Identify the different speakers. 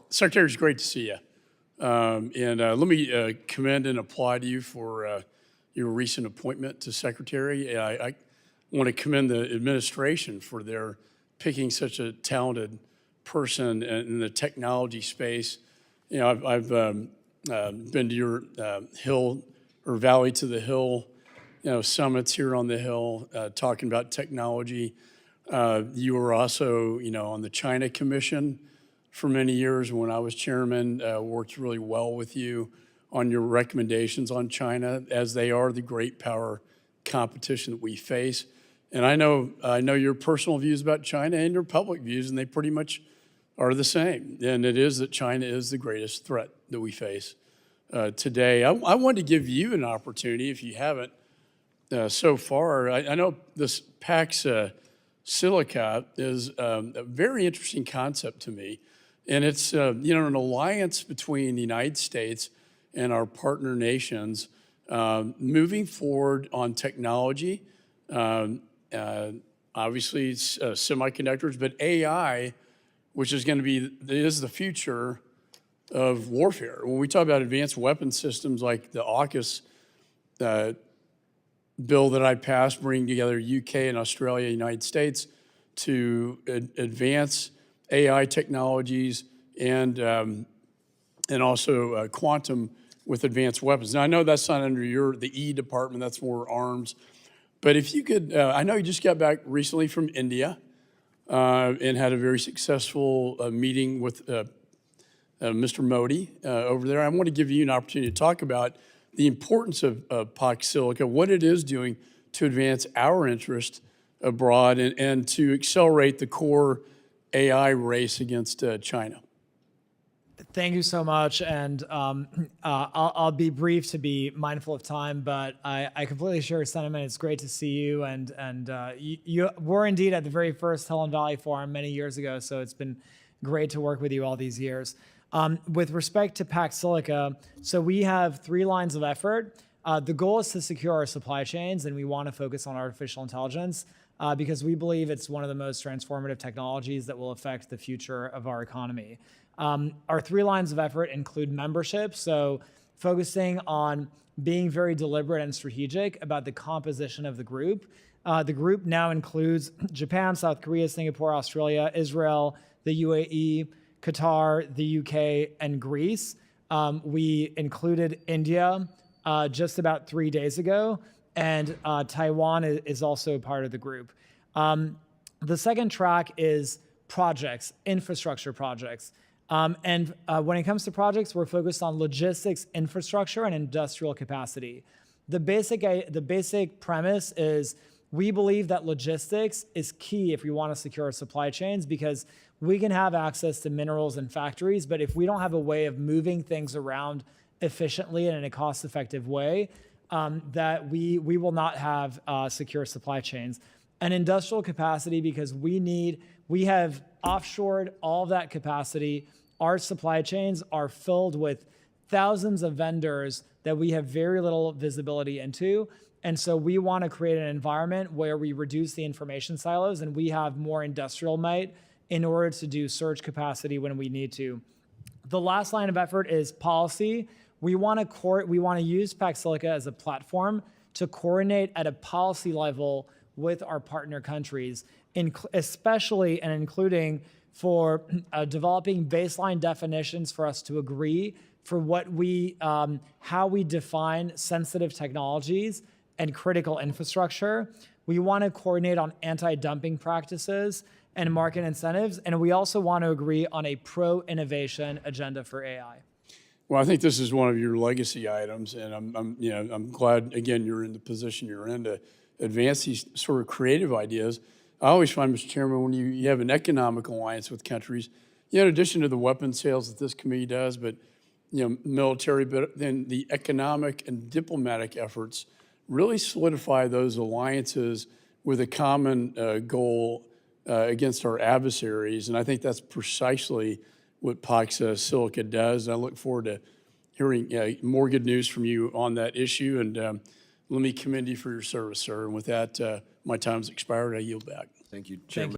Speaker 1: Secretary, it's great to see you. Let me commend and applaud you for your recent appointment to Secretary. I want to commend the administration for their picking such a talented person in the technology space. You know, I've been to your Hill or Valley to the Hill, summits here on the Hill, talking about technology. You were also, on the China Commission for many years when I was chairman, worked really well with you on your recommendations on China, as they are the great power competition that we face. And I know your personal views about China and your public views, and they pretty much are the same. And it is that China is the greatest threat that we face today. I wanted to give you an opportunity, if you haven't so far. I know this Pax Silica is a very interesting concept to me. And it's an alliance between the United States and our partner nations moving forward on technology, obviously semiconductors, but AI, which is going to is the future of warfare. When we talk about advanced weapon systems like the AUKUS bill that I passed, bringing together UK and Australia, United States, to advance AI technologies and also quantum with advanced weapons. Now, I know that's not under the E department, that's more arms. But if you could, I know you just got back recently from India and had a very successful meeting with Mr. Modi over there. I want to give you an opportunity to talk about the importance of Pax Silica, what it is doing to advance our interest abroad and to accelerate the core AI race against China.
Speaker 2: Thank you so much, and I'll be brief to be mindful of time, but I completely share your sentiment. It's great to see you, and you were indeed at the very first Helen Valley Forum many years ago, so it's been great to work with you all these years. With respect to Pax Silica, so we have 3 lines of effort. The goal is to secure our supply chains, and we want to focus on artificial intelligence because we believe it's one of the most transformative technologies that will affect the future of our economy. Our 3 lines of effort include membership, so focusing on being very deliberate and strategic about the composition of the group. The group now includes Japan, South Korea, Singapore, Australia, Israel, the UAE, Qatar, the UK, and Greece. We included India just about 3 days ago, and Taiwan is also part of the group. The second track is projects, infrastructure projects. When it comes to projects, we're focused on logistics, infrastructure, and industrial capacity. The basic premise is we believe that logistics is key if we want to secure our supply chains, because we can have access to minerals and factories, but if we don't have a way of moving things around efficiently and in a cost-effective way, that we will not have secure supply chains. And industrial capacity, because we have offshored all of that capacity. Our supply chains are filled with thousands of vendors that we have very little visibility into. And so we want to create an environment where we reduce the information silos and we have more industrial might in order to do surge capacity when we need to. The last line of effort is policy. We want to use Pax Silica as a platform to coordinate at a policy level with our partner countries, especially and including for developing baseline definitions for us to agree for how we define sensitive technologies and critical infrastructure. We want to coordinate on anti-dumping practices and market incentives, and we also want to agree on a pro-innovation agenda for AI.
Speaker 1: Well, I think this is one of your legacy items, and I'm glad again you're in the position you're in to advance these sort of creative ideas. I always find, Mr. Chairman, when you have an economic alliance with countries, in addition to the weapon sales that this committee does, but military, but then the economic and diplomatic efforts really solidify those alliances with a common goal against our adversaries. And I think that's precisely what Pax Silica does. And I look forward to hearing more good news from you on that issue. And let me commend you for your service, sir. And with that, my time's expired. I yield back.
Speaker 3: Thank you, Chairman.